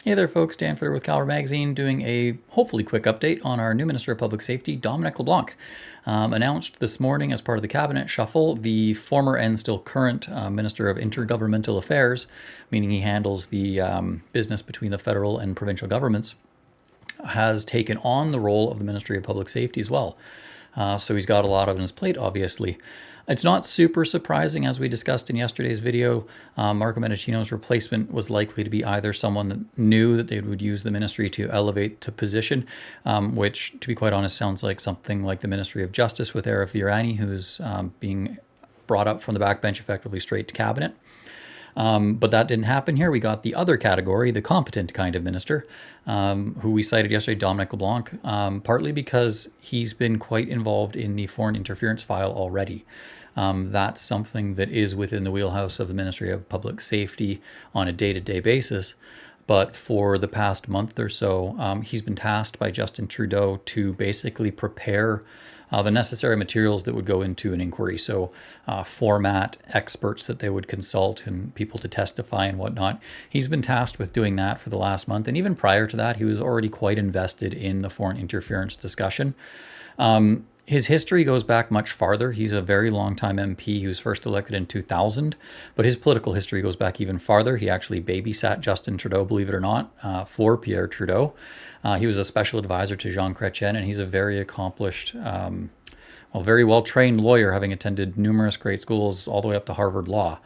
Hey there folks, Dan Fitter with Caliber Magazine doing a hopefully quick update on our new Minister of Public Safety, Dominic LeBlanc. Announced this morning as part of the cabinet shuffle, the former and still current Minister of Intergovernmental Affairs, meaning he handles the business between the federal and provincial governments, has taken on the role of the Ministry of Public Safety as well. So he's got a lot on his plate, obviously. It's not super surprising, as we discussed in yesterday's video. Marco Mendicino's replacement was likely to be either someone that knew that they would use the ministry to elevate to position, which, to be quite honest, sounds like something like the Ministry of Justice with Arif Virani, who's being brought up from the backbench effectively straight to cabinet. But that didn't happen here. We got the other category, the competent kind of minister, who we cited yesterday, Dominic LeBlanc, partly because he's been quite involved in the foreign interference file already. That's something that is within the wheelhouse of the Ministry of Public Safety on a day-to-day basis. But for the past month or so, he's been tasked by Justin Trudeau to basically prepare the necessary materials that would go into an inquiry. So format, experts that they would consult, and people to testify and whatnot. He's been tasked with doing that for the last month. And even prior to that, he was already quite invested in the foreign interference discussion. His history goes back much farther. He's a very long-time MP. He was first elected in 2000, but his political history goes back even farther. He actually babysat Justin Trudeau, believe it or not, for Pierre Trudeau. He was a special advisor to Jean Chretien, and he's a very accomplished, very well-trained lawyer, having attended numerous great schools all the way up to Harvard Law.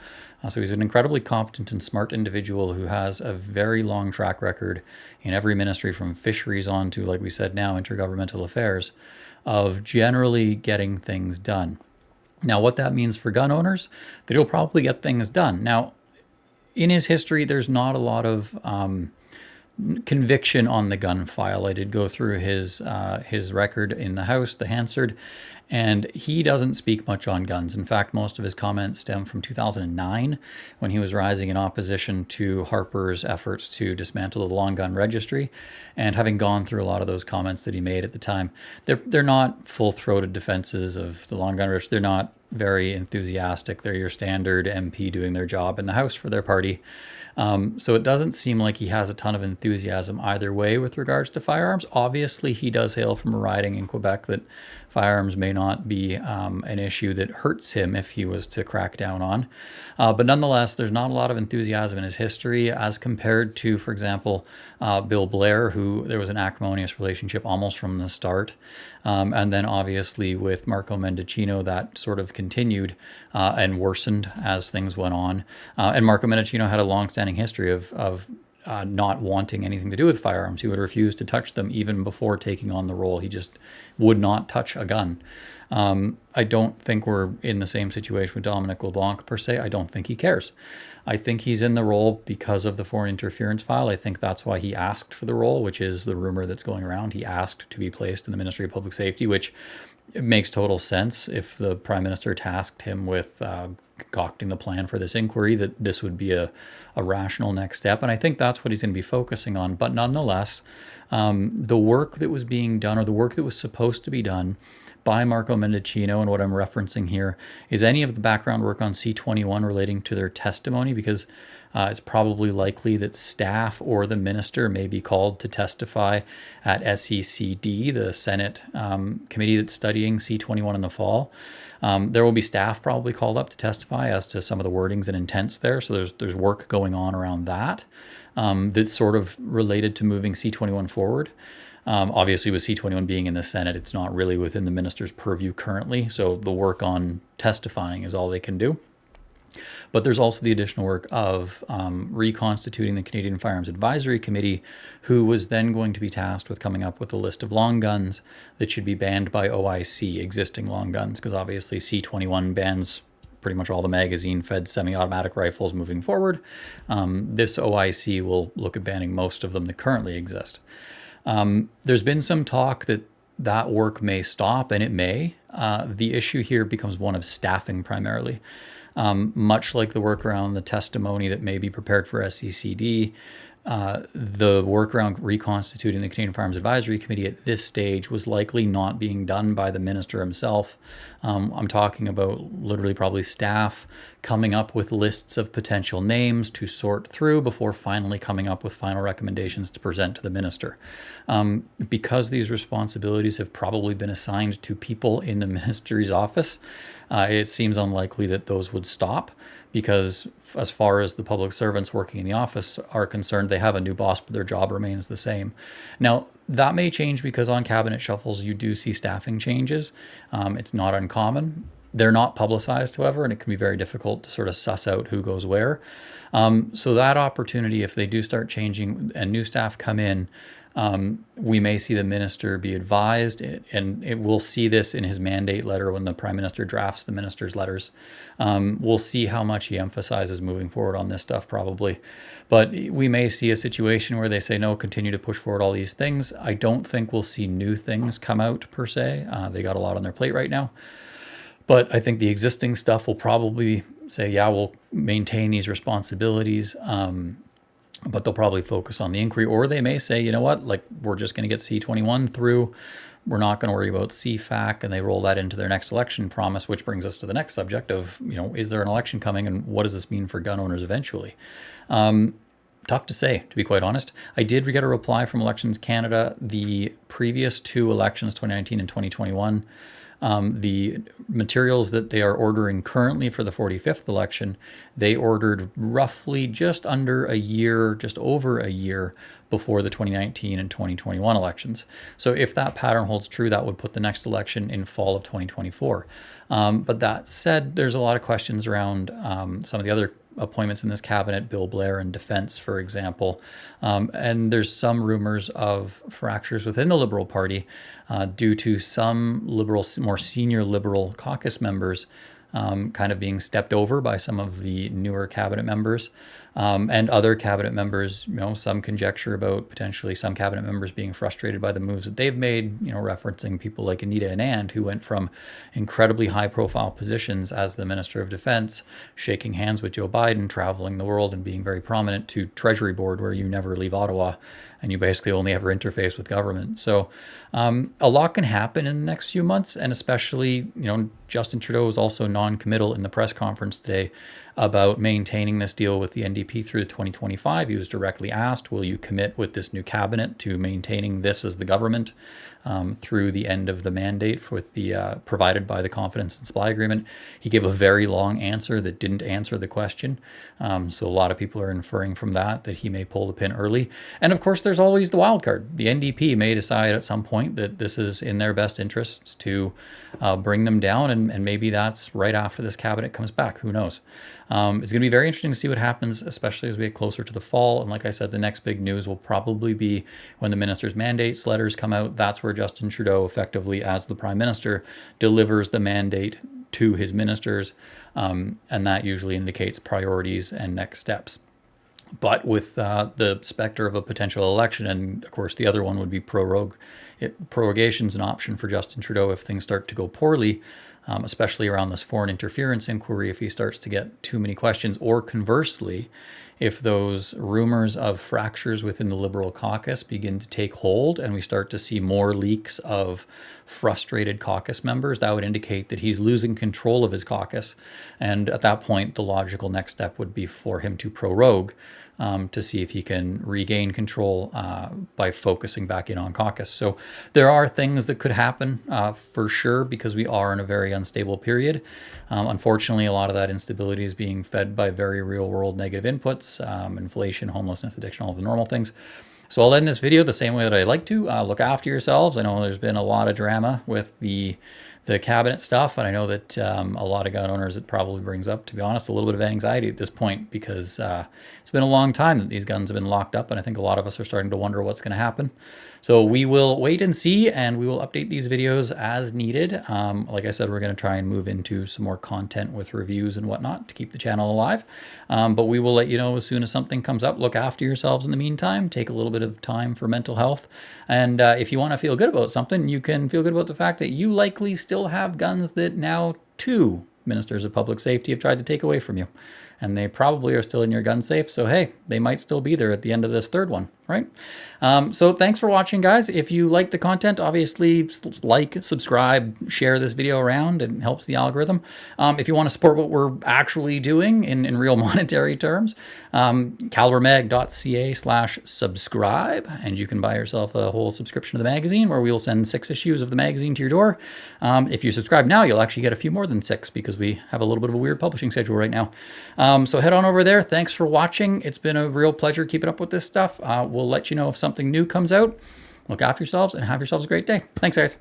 So he's an incredibly competent and smart individual who has a very long track record in every ministry, from fisheries on to, like we said now, intergovernmental affairs, of generally getting things done. Now, what that means for gun owners, that he'll probably get things done. Now, in his history, there's not a lot of conviction on the gun file. I did go through his record in the House, the Hansard, and he doesn't speak much on guns. In fact, most of his comments stem from 2009, when he was rising in opposition to Harper's efforts to dismantle the long gun registry. And having gone through a lot of those comments that he made at the time, they're not full-throated defenses of the long gun registry. They're not very enthusiastic. They're your standard MP doing their job in the House for their party. So it doesn't seem like he has a ton of enthusiasm either way with regards to firearms. Obviously, he does hail from a riding in Quebec that firearms may not be an issue that hurts him if he was to crack down on. But nonetheless, there's not a lot of enthusiasm in his history as compared to, for example, Bill Blair, who there was an acrimonious relationship almost from the start. And then obviously with Marco Mendicino, that sort of continued and worsened as things went on. And Marco Mendicino had a long-standing history of not wanting anything to do with firearms. He would refuse to touch them even before taking on the role. He just would not touch a gun. I don't think we're in the same situation with Dominic LeBlanc per se. I don't think he cares. I think he's in the role because of the foreign interference file. I think that's why he asked for the role, which is the rumor that's going around. He asked to be placed in the Ministry of Public Safety, which it makes total sense. If the Prime Minister tasked him with concocting the plan for this inquiry, that this would be a rational next step. And I think that's what he's going to be focusing on. But nonetheless, the work that was being done, or the work that was supposed to be done by Marco Mendicino, and what I'm referencing here is any of the background work on C-21 relating to their testimony, because it's probably likely that staff or the minister may be called to testify at SECD, the Senate committee that's studying C-21 in the fall. There will be staff probably called up to testify as to some of the wordings and intents there. So there's work going on around that that's sort of related to moving C-21 forward. Obviously, with C-21 being in the Senate, it's not really within the minister's purview currently. So the work on testifying is all they can do. But there's also the additional work of reconstituting the Canadian Firearms Advisory Committee, who was then going to be tasked with coming up with a list of long guns that should be banned by OIC, existing long guns, because obviously C-21 bans pretty much all the magazine-fed semi-automatic rifles moving forward. This OIC will look at banning most of them that currently exist. There's been some talk that work may stop, and it may. The issue here becomes one of staffing primarily. Much like the work around the testimony that may be prepared for SECD, the work around reconstituting the Canadian Farms Advisory Committee at this stage was likely not being done by the minister himself. I'm talking about literally probably staff coming up with lists of potential names to sort through before finally coming up with final recommendations to present to the minister. Because these responsibilities have probably been assigned to people in the ministry's office, it seems unlikely that those would stop, because as far as the public servants working in the office are concerned, they have a new boss, but their job remains the same. Now, that may change because on cabinet shuffles, you do see staffing changes. It's not uncommon. They're not publicized, however, and it can be very difficult to sort of suss out who goes where. So that opportunity, if they do start changing and new staff come in, we may see the minister be advised, and we'll see this in his mandate letter when the Prime Minister drafts the minister's letters. We'll see how much he emphasizes moving forward on this stuff probably. But we may see a situation where they say, no, continue to push forward all these things. I don't think we'll see new things come out per se. They got a lot on their plate right now. But I think the existing stuff will probably say, yeah, we'll maintain these responsibilities. But they'll probably focus on the inquiry, or they may say, you know what, like, we're just going to get C21 through. We're not going to worry about CFAC, and they roll that into their next election promise, which brings us to the next subject of, is there an election coming, and what does this mean for gun owners eventually? Tough to say, to be quite honest. I did get a reply from Elections Canada. The previous two elections, 2019 and 2021, the materials that they are ordering currently for the 45th election, they ordered roughly just under a year, just over a year before the 2019 and 2021 elections. So if that pattern holds true, that would put the next election in fall of 2024. But that said, there's a lot of questions around some of the other appointments in this cabinet, Bill Blair and Defence, for example. And there's some rumors of fractures within the Liberal Party due to some Liberal, more senior Liberal caucus members kind of being stepped over by some of the newer cabinet members. And other cabinet members, some conjecture about potentially some cabinet members being frustrated by the moves that they've made, referencing people like Anita Anand, who went from incredibly high profile positions as the Minister of Defense, shaking hands with Joe Biden, traveling the world and being very prominent, to Treasury Board, where you never leave Ottawa and you basically only ever interface with government. So a lot can happen in the next few months, and especially, Justin Trudeau was also non-committal in the press conference today about maintaining this deal with the NDP through 2025. He was directly asked, will you commit with this new cabinet to maintaining this as the government through the end of the mandate with the provided by the confidence and supply agreement? He gave a very long answer that didn't answer the question. So a lot of people are inferring from that he may pull the pin early. And of course, there's always the wild card. The NDP may decide at some point that this is in their best interests to bring them down, and maybe that's right after this cabinet comes back. Who knows? It's going to be very interesting to see what happens, especially as we get closer to the fall. And like I said, the next big news will probably be when the minister's mandates letters come out. That's where Justin Trudeau, effectively as the Prime Minister, delivers the mandate to his ministers. And that usually indicates priorities and next steps. But with the specter of a potential election, and of course the other one would be prorogation's an option for Justin Trudeau if things start to go poorly, especially around this foreign interference inquiry, if he starts to get too many questions, or conversely, if those rumors of fractures within the Liberal caucus begin to take hold and we start to see more leaks of frustrated caucus members, that would indicate that he's losing control of his caucus. And at that point, the logical next step would be for him to prorogue to see if he can regain control by focusing back in on caucus. So there are things that could happen for sure, because we are in a very unstable period. Unfortunately, a lot of that instability is being fed by very real world negative inputs, inflation, homelessness, addiction, all the normal things. So I'll end this video the same way that I like to. Look after yourselves. I know there's been a lot of drama with the cabinet stuff, and I know that a lot of gun owners, it probably brings up, to be honest, a little bit of anxiety at this point, because it's been a long time that these guns have been locked up, and I think a lot of us are starting to wonder what's going to happen. So we will wait and see, and we will update these videos as needed. Like I said, we're going to try and move into some more content with reviews and whatnot to keep the channel alive. But we will let you know as soon as something comes up. Look after yourselves in the meantime. Take a little bit of time for mental health. And if you want to feel good about something, you can feel good about the fact that you likely still have guns that now 2 ministers of public safety have tried to take away from you. and they probably are still in your gun safe. So hey, they might still be there at the end of this third one, right? So thanks for watching, guys. If you like the content, obviously like, subscribe, share this video around. It helps the algorithm. If you want to support what we're actually doing in real monetary terms, calibermag.ca/subscribe, and you can buy yourself a whole subscription to the magazine, where we'll send 6 issues of the magazine to your door. If you subscribe now, you'll actually get a few more than 6, because we have a little bit of a weird publishing schedule right now. So head on over there. Thanks for watching. It's been a real pleasure keeping up with this stuff. We'll let you know if something new comes out. Look after yourselves and have yourselves a great day. Thanks, guys.